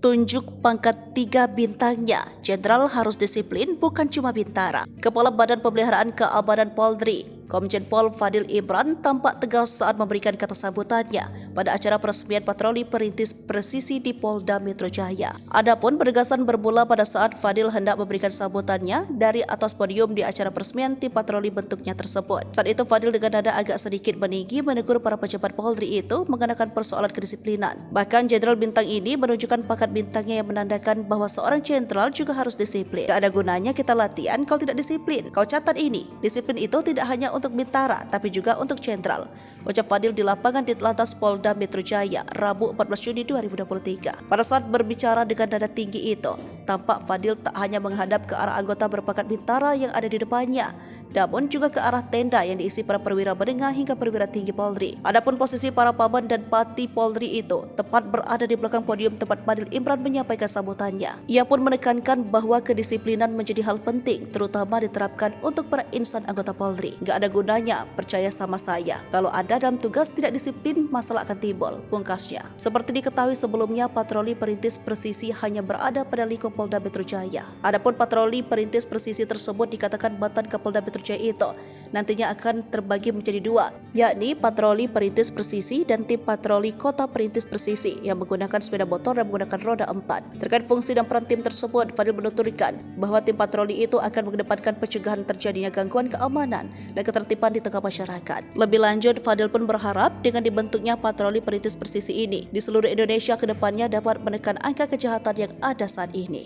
Tunjuk pangkat 3 bintangnya, Jenderal harus disiplin bukan cuma bintara. Kepala Badan Pemeliharaan Keamanan Polri, Komjen Pol Fadil Imran tampak tegas saat memberikan kata sambutannya pada acara peresmian patroli perintis presisi di Polda Metro Jaya. Adapun penegasan bermula pada saat Fadil hendak memberikan sambutannya dari atas podium di acara peresmian tim patroli bentuknya tersebut. Saat itu Fadil dengan nada agak sedikit meninggi menegur para pejabat Polri itu mengenakan persoalan kedisiplinan. Bahkan Jenderal bintang ini menunjukkan pangkat bintangnya yang menandakan bahwa seorang jenderal juga harus disiplin. Gak ada gunanya kita latihan kalau tidak disiplin. Kau catat ini, disiplin itu tidak hanya untuk bintara, tapi juga untuk jenderal. Ucap Fadil di lapangan Ditlantas Polda Metro Jaya, Rabu 14 Juni 2023. Pada saat berbicara dengan nada tinggi itu, tampak Fadil tak hanya menghadap ke arah anggota berpangkat bintara yang ada di depannya, namun juga ke arah tenda yang diisi para perwira menengah hingga perwira tinggi Polri. Adapun posisi para paman dan pati Polri itu tepat berada di belakang podium tempat Fadil Imran menyampaikan sambutannya. Ia pun menekankan bahwa kedisiplinan menjadi hal penting, terutama diterapkan untuk para insan anggota Polri. Gak ada gunanya, percaya sama saya. Kalau Anda dalam tugas tidak disiplin, masalah akan timbul, pungkasnya. Seperti diketahui sebelumnya, patroli perintis presisi hanya berada pada lingkup Polda Metro Jaya. Adapun patroli perintis presisi tersebut dikatakan mantan Kapolda Metro Jaya itu nantinya akan terbagi menjadi dua, yakni patroli perintis presisi dan tim patroli kota perintis presisi yang menggunakan sepeda motor dan menggunakan roda 4. Terkait fungsi dan peran tim tersebut, Fadil menuturkan bahwa tim patroli itu akan mengedepankan pencegahan terjadinya gangguan keamanan dan ketertiban di tengah masyarakat. Lebih lanjut, Fadil pun berharap dengan dibentuknya patroli perintis presisi ini di seluruh Indonesia ke depannya dapat menekan angka kejahatan yang ada saat ini.